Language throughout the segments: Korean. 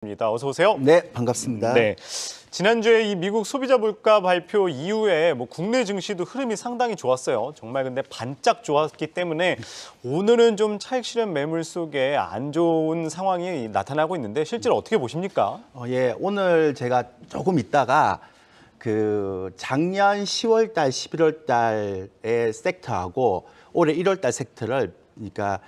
어서 오세요. 네, 반갑습니다. 네, 지난주에 이 미국 소비자 물가 발표 이후에 국내 증시도 흐름이 상당히 좋았어요. 정말 근데 반짝 좋았기 때문에 오늘은 좀 차익 실현 매물 속에 안 좋은 상황이 나타나고 있는데 실제로 어떻게 보십니까? 예, 오늘 제가 조금 있다가 그 작년 10월 달, 11월 달의 섹터하고 올해 1월 달 섹터를 그러니까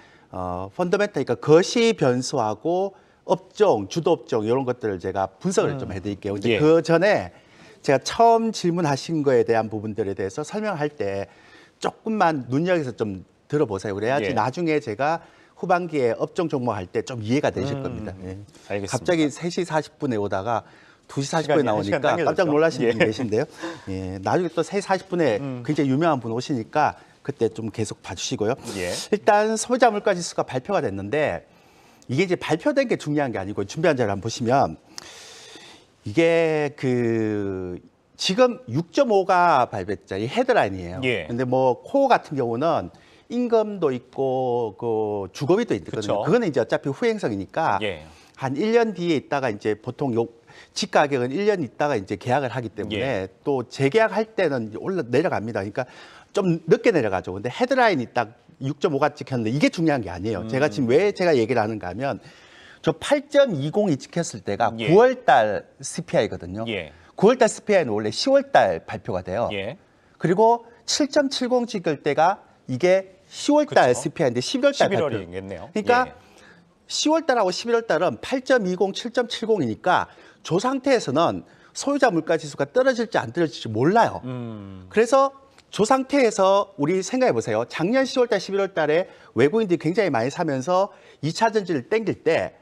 펀더멘탈 그러니까 거시 변수하고 업종, 주도 업종 이런 것들을 제가 분석을 좀 해드릴게요. 근데 예. 그 전에 제가 처음 질문하신 거에 대한 부분들에 대해서 설명할 때 조금만 눈여겨서 좀 들어보세요. 그래야지 예. 나중에 제가 후반기에 업종 종목 할 때 좀 이해가 되실 겁니다. 예. 알겠습니다. 갑자기 3시 40분에 오다가 2시 40분에 시간 나오니까 당겨졌죠? 깜짝 놀라시는 예. 분이 계신데요. 예, 나중에 또 3시 40분에 굉장히 유명한 분 오시니까 그때 좀 계속 봐주시고요. 예. 일단 소비자 물가 지수가 발표가 됐는데 이게 이제 발표된 게 중요한 게 아니고 준비한 자료를 한번 보시면 이게 그 지금 6.5가 발표했죠. 이 헤드라인이에요. 예. 근데 뭐 코어 같은 경우는 임금도 있고 그 주거비도 있거든요. 그쵸. 그거는 이제 어차피 후행성이니까 예. 한 1년 뒤에 있다가 이제 보통 집 가격은 1년 있다가 이제 계약을 하기 때문에 예. 또 재계약할 때는 내려갑니다. 그러니까 좀 늦게 내려가죠. 근데 헤드라인이 딱 6.5가 찍혔는데 이게 중요한 게 아니에요. 제가 지금 왜 제가 얘기를 하는가 하면 저 8.20이 찍혔을 때가 예. 9월 달 CPI거든요. 예. 9월 달 CPI는 원래 10월 달 발표가 돼요. 예. 그리고 7.70 찍을 때가 이게 10월 달 그쵸. CPI인데 11월 달 발표. 11월이겠네요. 그러니까 예. 10월 달하고 11월 달은 8.20, 7.70이니까 저 상태에서는 소유자 물가 지수가 떨어질지 안 떨어질지 몰라요. 그래서 저 상태에서 우리 생각해 보세요. 작년 10월 달, 11월 달에 외국인들이 굉장히 많이 사면서 2차 전지를 땡길 때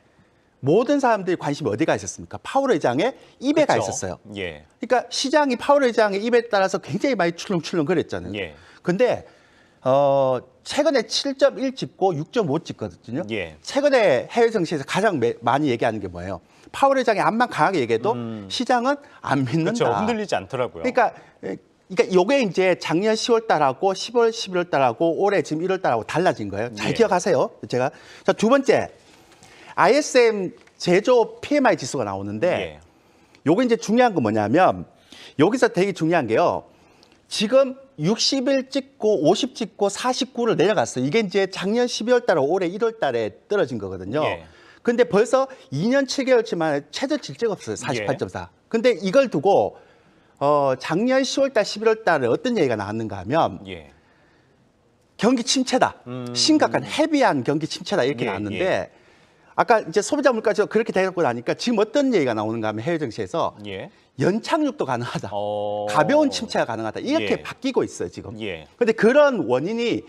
모든 사람들이 관심이 어디가 있었습니까? 파월 의장의 입에 가 그쵸? 있었어요. 예. 그러니까 시장이 파월 의장의 입에 따라서 굉장히 많이 출렁출렁 거렸잖아요. 예. 근데 최근에 7.1 찍고 6.5 찍거든요. 예. 최근에 해외 증시에서 가장 많이 얘기하는 게 뭐예요? 파월 의장이 암만 강하게 얘기해도 시장은 안 믿는다. 그렇죠. 흔들리지 않더라고요. 그러니까 요게 이제 작년 10월 달하고 10월, 11월 달하고 올해 지금 1월 달하고 달라진 거예요. 잘 예. 기억하세요. 제가 자, 두 번째 ISM 제조업 PMI 지수가 나오는데 예. 요게 이제 중요한 건 뭐냐면 여기서 되게 중요한 게요. 지금 60일 찍고 50 찍고 49를 내려갔어요. 이게 이제 작년 12월 달하고 올해 1월 달에 떨어진 거거든요. 예. 근데 벌써 2년 7개월치 만에 최저 질재가 없어요. 48.4. 예. 근데 이걸 두고 작년 10월 달, 11월 달에 어떤 얘기가 나왔는가 하면 예. 경기 침체다. 심각한 헤비한 경기 침체다 이렇게 예, 나왔는데 예. 아까 이제 소비자 물가지수가 그렇게 되고 나니까 지금 어떤 얘기가 나오는가 하면 해외 증시에서 예. 연착륙도 가능하다. 어. 가벼운 침체가 가능하다. 이렇게 예. 바뀌고 있어요, 지금. 예. 근데 그런 원인이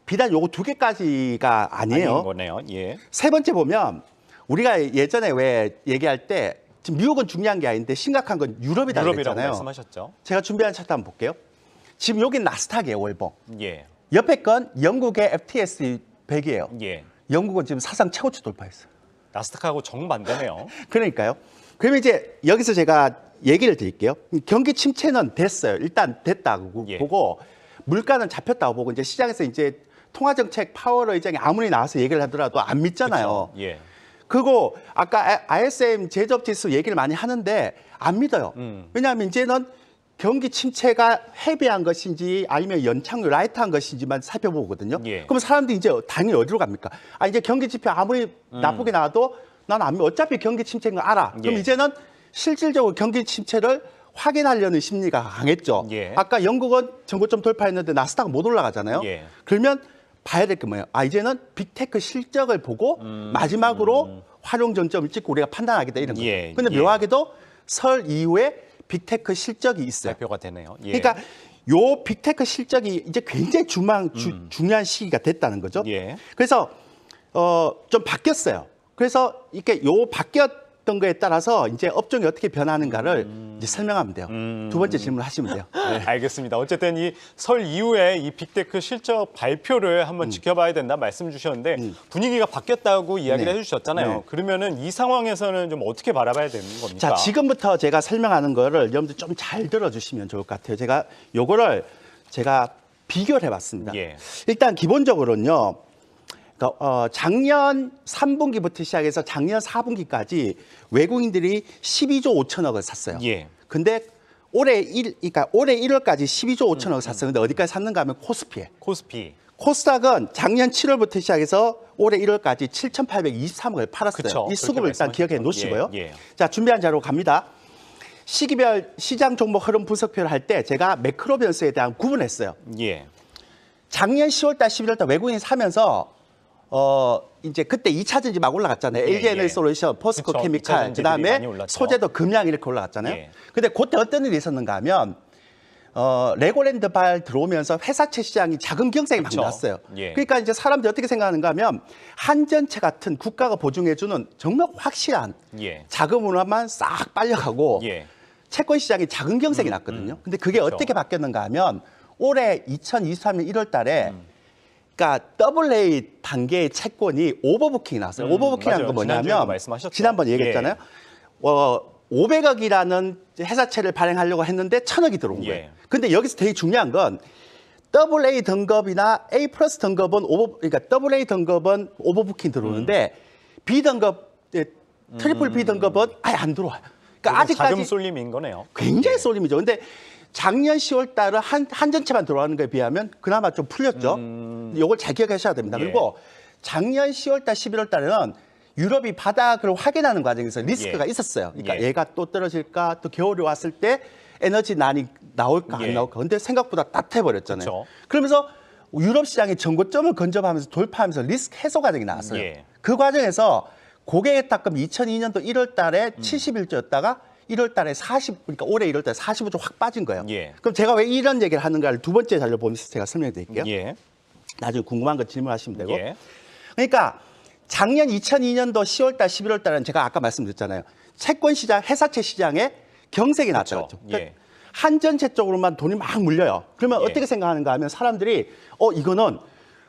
비단 요거 두 개까지가 아니에요. 아닌 거네요. 예. 세 번째 보면 우리가 예전에 왜 얘기할 때 지금 미국은 중요한 게 아닌데 심각한 건 유럽이다 유럽이라고 그랬잖아요. 말씀하셨죠. 제가 준비한 차트 한번 볼게요. 지금 여기 나스닥이에요, 월봉. 예. 옆에 건 영국의 FTSE 100이에요. 예. 영국은 지금 사상 최고치 돌파했어요. 나스닥하고 정반대네요. 그러니까요. 그러면 이제 여기서 제가 얘기를 드릴게요. 경기 침체는 됐어요. 일단 됐다고 예. 보고 물가는 잡혔다고 보고 이제 시장에서 이제 통화정책 파월 의장이 아무리 나와서 얘기를 하더라도 안 믿잖아요. 그쵸? 예. 그리고 아까 ISM 제조업 지수 얘기를 많이 하는데 안 믿어요. 왜냐하면 이제는 경기 침체가 헤비한 것인지 아니면 연착륙 라이트한 것인지만 살펴보거든요. 예. 그럼 사람들이 이제 당연히 어디로 갑니까? 이제 경기 지표 아무리 나쁘게 나와도 난 안 믿어. 어차피 경기 침체인 거 알아. 그럼 예. 이제는 실질적으로 경기 침체를 확인하려는 심리가 강했죠. 예. 아까 영국은 전고점 돌파했는데 나스닥은 못 올라가잖아요. 예. 그러면 봐야 될 게 뭐예요? 이제는 빅테크 실적을 보고 마지막으로 활용 전점을 찍고 우리가 판단하겠다 이런 거죠. 예, 근데 예. 묘하게도 설 이후에 빅테크 실적이 있어요. 발표가 되네요. 예. 그러니까 요 빅테크 실적이 이제 굉장히 중요한 시기가 됐다는 거죠. 예. 그래서 좀 바뀌었어요. 그래서 이렇게 요 바뀌었던 거에 따라서 이제 업종이 어떻게 변하는가를 이제 설명하면 돼요. 두 번째 질문을 하시면 돼요. 네. 알겠습니다. 어쨌든 이 설 이후에 이 빅테크 실적 발표를 한번 지켜봐야 된다 말씀 주셨는데 분위기가 바뀌었다고 이야기를 네. 해주셨잖아요. 네. 그러면은 이 상황에서는 좀 어떻게 바라봐야 되는 겁니까? 자, 지금부터 제가 설명하는 거를 여러분들 좀 잘 들어주시면 좋을 것 같아요. 제가 요거를 제가 비교를 해봤습니다. 예. 일단 기본적으로는요. 그러니까 작년 3분기부터 시작해서 작년 4분기까지 외국인들이 12조 5천억을 샀어요. 예. 근데 그러니까 올해 1월까지 12조 5천억을 샀어요. 근데 어디까지 샀는가 하면 코스피에. 코스피. 코스닥은 작년 7월부터 시작해서 올해 1월까지 7,823억을 팔았어요. 그쵸, 이 수급을 일단 그렇게 기억해 놓으시고요. 예, 예. 자, 준비한 자료 갑니다. 시기별 시장 종목 흐름 분석표를 할 때 제가 매크로 변수에 대한 구분했어요. 예. 작년 10월달, 11월달 외국인이 사면서 이제 그때 2차 전지 막 올라갔잖아요. 예, LG 에너지 예. 솔루션, 포스코 그쵸, 2차 케미칼, 전지들이 그다음에 많이 올랐죠. 소재도 금양 이렇게 올라갔잖아요. 예. 근데 그때 어떤 일이 있었는가 하면 레고랜드 발 들어오면서 회사채 시장이 자금 경색이 막 그쵸. 났어요. 예. 그러니까 이제 사람들이 어떻게 생각하는가 하면 한전채 같은 국가가 보증해주는 정말 확실한 예. 자금으로만 싹 빨려가고 예. 채권 시장이 자금 경색이 났거든요. 근데 그게 그쵸. 어떻게 바뀌었는가 하면 올해 2023년 1월 달에 그러니까 AA 단계의 채권이 오버부킹이 나왔어요. 오버부킹이라는 맞아요. 건 지난주에도 뭐냐면 말씀하셨죠. 지난번 얘기했잖아요. 500억이라는 회사채를 발행하려고 했는데 1,000억이 들어온 거예요. 예. 근데 여기서 되게 중요한 건 AA 등급이나 A 플러스 등급은 그러니까 AA 등급은 오버부킹 들어오는데 B 등급, 트리플 B 등급은 아예 안 들어와요. 그러니까 아직까지 자금 쏠림인 거네요. 굉장히 예. 쏠림이죠. 근데 작년 10월 달은 한전채만 들어가는 거에 비하면 그나마 좀 풀렸죠. 이걸 잘 기억하셔야 됩니다. 예. 그리고 작년 10월 달, 11월 달에는 유럽이 바닥을 확인하는 과정에서 리스크가 예. 있었어요. 그러니까 예. 얘가 또 떨어질까, 또 겨울이 왔을 때 에너지 난이 나올까 예. 안 나올까. 근데 생각보다 따뜻해버렸잖아요. 그쵸. 그러면서 유럽 시장의 전고점을 근접하면서 돌파하면서 리스크 해소 과정이 나왔어요. 예. 그 과정에서 고객의 탁금 2002년도 1월 달에 71조였다가 1월 달에 그러니까 올해 1월 달에 45조 확 빠진 거예요. 예. 그럼 제가 왜 이런 얘기를 하는가를 두 번째 자료 보면서 제가 설명해 드릴게요. 예. 나중에 궁금한 거 질문하시면 되고. 예. 그러니까 작년 2002년도 10월 달, 11월 달은 제가 아까 말씀드렸잖아요. 채권 시장, 회사채 시장에 경색이 났죠. 그렇죠. 그러니까 예. 한전채 쪽으로만 돈이 막 물려요. 그러면 예. 어떻게 생각하는가 하면 사람들이 이거는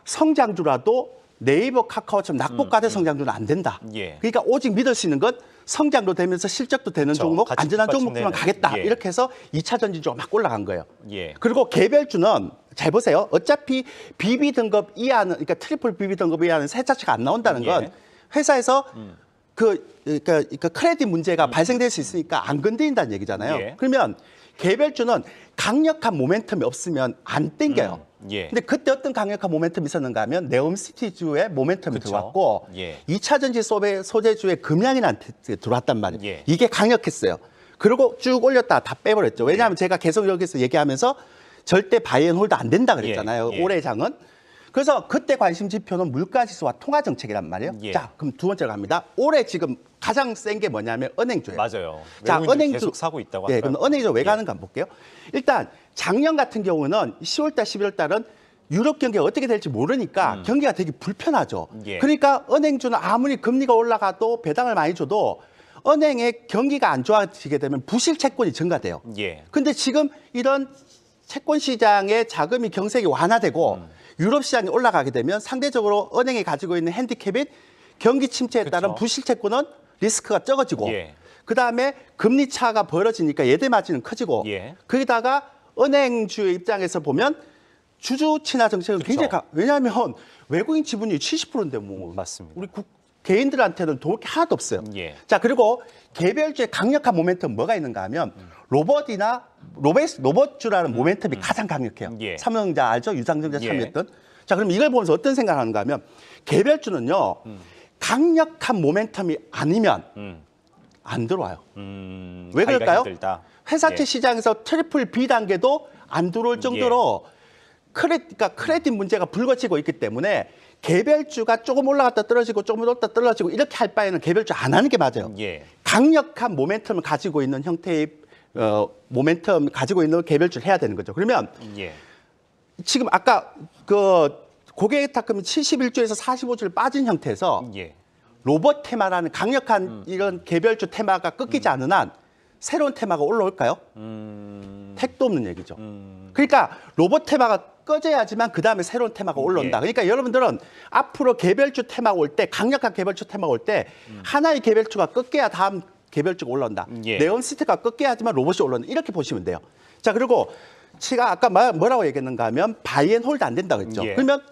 성장주라도 네이버, 카카오처럼 낙폭과대 성장주는 안 된다. 예. 그러니까 오직 믿을 수 있는 건 성장도 되면서 실적도 되는 그렇죠. 종목, 같이 안전한 종목들만 뒷받침되는. 가겠다. 예. 이렇게 해서 2차 전지주가 막 올라간 거예요. 예. 그리고 개별주는 잘 보세요. 어차피 BB 등급 이하는 그러니까 트리플 BB 등급 이하는 세차치가 안 나온다는 건 예. 회사에서 그러니까 크레딧 문제가 발생될 수 있으니까 안 건드린다는 얘기잖아요. 예. 그러면 개별주는 강력한 모멘텀이 없으면 안 땡겨요. 예. 근데 그때 어떤 강력한 모멘텀이 있었는가 하면 네옴시티주의 모멘텀이 그쵸. 들어왔고 예. 2차 전지 소재주의 금양이한테 들어왔단 말이에요. 예. 이게 강력했어요. 그리고 쭉 올렸다가 다 빼버렸죠. 왜냐하면 제가 계속 여기서 얘기하면서 절대 바이앤홀드 안 된다 그랬잖아요. 예. 예. 올해 장은. 그래서 그때 관심 지표는 물가지수와 통화정책이란 말이에요. 예. 자, 그럼 두 번째로 갑니다. 올해 지금 가장 센 게 뭐냐면 은행주예요. 맞아요. 자, 외국인들 은행주 계속 사고 있다고 네, 하더라고요. 그럼 은행주 왜 예. 가는가 한번 볼게요. 일단 작년 같은 경우는 10월 달, 11월 달은 유럽 경기가 어떻게 될지 모르니까 경기가 되게 불편하죠. 예. 그러니까 은행주는 아무리 금리가 올라가도 배당을 많이 줘도 은행의 경기가 안 좋아지게 되면 부실 채권이 증가돼요. 예. 근데 지금 이런 채권 시장의 자금이 경색이 완화되고 유럽 시장이 올라가게 되면 상대적으로 은행이 가지고 있는 핸디캡인 경기 침체에 따른 그쵸. 부실 채권은 리스크가 적어지고 예. 그다음에 금리 차가 벌어지니까 예대 마진은 커지고 예. 거기다가 은행주의 입장에서 보면 주주 친화 정책은 굉장히 왜냐하면 외국인 지분이 70%인데 뭐 맞습니다. 우리 개인들한테는 도울 게 하나도 없어요. 예. 자, 그리고 개별주의 강력한 모멘텀 뭐가 있는가 하면 로봇주라는 모멘텀이 가장 강력해요. 예. 삼성전자 알죠? 유상증자 예. 참여했던. 자, 그럼 이걸 보면서 어떤 생각을 하는가 하면 개별주는요. 강력한 모멘텀이 아니면 안 들어와요. 왜 가기가 그럴까요? 힘들다. 회사채 예. 시장에서 트리플 B 단계도 안 들어올 정도로 그러니까 크레딧 문제가 불거지고 있기 때문에 개별주가 조금 올라갔다 떨어지고 조금 올라갔다 떨어지고 이렇게 할 바에는 개별주 안 하는 게 맞아요. 예. 강력한 모멘텀을 가지고 있는 형태의 모멘텀 가지고 있는 개별주를 해야 되는 거죠. 그러면 예. 지금 아까 그 고객의 탁금이 71조에서 45조를 빠진 형태에서 예. 로봇 테마라는 강력한 이런 개별주 테마가 끊기지 않는 한 새로운 테마가 올라올까요? 택도 없는 얘기죠. 그러니까 로봇 테마가 꺼져야지만 그 다음에 새로운 테마가 올라온다. 예. 그러니까 여러분들은 앞으로 개별주 테마가 올 때, 강력한 개별주 테마가 올 때 하나의 개별주가 꺾여야 다음 개별주가 올라온다. 예. 네온시티가 꺾여야지만 로봇이 올라온다. 이렇게 보시면 돼요. 자, 그리고 제가 아까 뭐라고 얘기했는가 하면 바이앤홀드 안 된다 그랬죠. 예. 그러면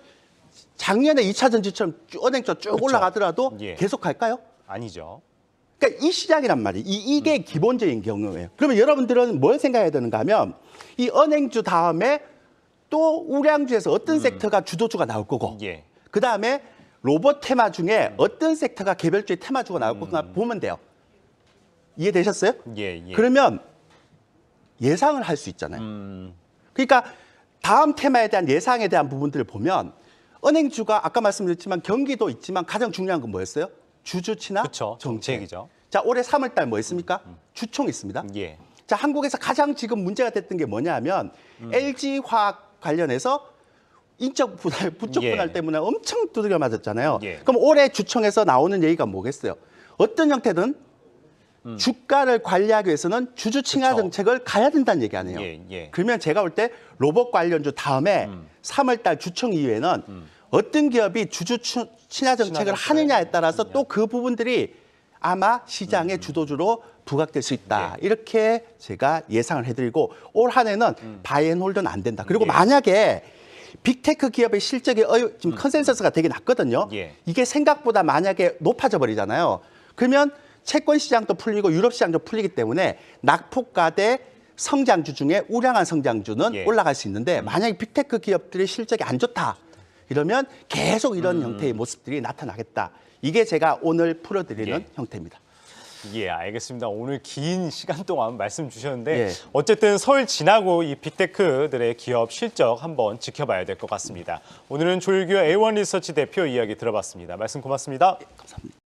작년에 2차 전지처럼 은행주 쭉 그쵸. 올라가더라도 예. 계속 갈까요? 아니죠. 그러니까 이 시장이란 말이에요. 이게 기본적인 경우예요. 그러면 여러분들은 뭘 생각해야 되는가 하면 이 은행주 다음에 또 우량주에서 어떤 섹터가 주도주가 나올 거고 예. 그다음에 로봇 테마 중에 어떤 섹터가 개별주의 테마주가 나올 거가 보면 돼요. 이해되셨어요? 예, 예. 그러면 예상을 할 수 있잖아요. 그러니까 다음 테마에 대한 예상에 대한 부분들을 보면 은행주가 아까 말씀드렸지만 경기도 있지만 가장 중요한 건 뭐였어요? 주주치나 그쵸, 정책이죠. 자, 올해 3월 달 뭐 있습니까? 주총 있습니다. 예. 자, 한국에서 가장 지금 문제가 됐던 게 뭐냐면 LG화학 관련해서 인적 분할, 부적 예. 분할 때문에 엄청 두드려 맞았잖아요. 예. 그럼 올해 주총에서 나오는 얘기가 뭐겠어요? 어떤 형태든 주가를 관리하기 위해서는 주주 칭하 그쵸. 정책을 가야 된다는 얘기 아니에요. 예, 예. 그러면 제가 볼 때 로봇 관련주 다음에 3월 달 주총 이후에는 어떤 기업이 주주 친화 정책을 하느냐에 따라서 또 그 부분들이 아마 시장의 주도주로 부각될 수 있다. 이렇게 제가 예상을 해드리고 올 한 해는 바이앤홀드는 안 된다. 그리고 예. 만약에 빅테크 기업의 실적이 지금 컨센서스가 되게 낮거든요. 예. 이게 생각보다 만약에 높아져 버리잖아요. 그러면 채권 시장도 풀리고 유럽 시장도 풀리기 때문에 낙폭과대 성장주 중에 우량한 성장주는 예. 올라갈 수 있는데 만약에 빅테크 기업들의 실적이 안 좋다. 이러면 계속 이런 형태의 모습들이 나타나겠다. 이게 제가 오늘 풀어드리는 예. 형태입니다. 예, 알겠습니다. 오늘 긴 시간 동안 말씀 주셨는데 예. 어쨌든 설 지나고 이 빅테크들의 기업 실적 한번 지켜봐야 될 것 같습니다. 오늘은 조일규 A1 리서치 대표 이야기 들어봤습니다. 말씀 고맙습니다. 감사합니다.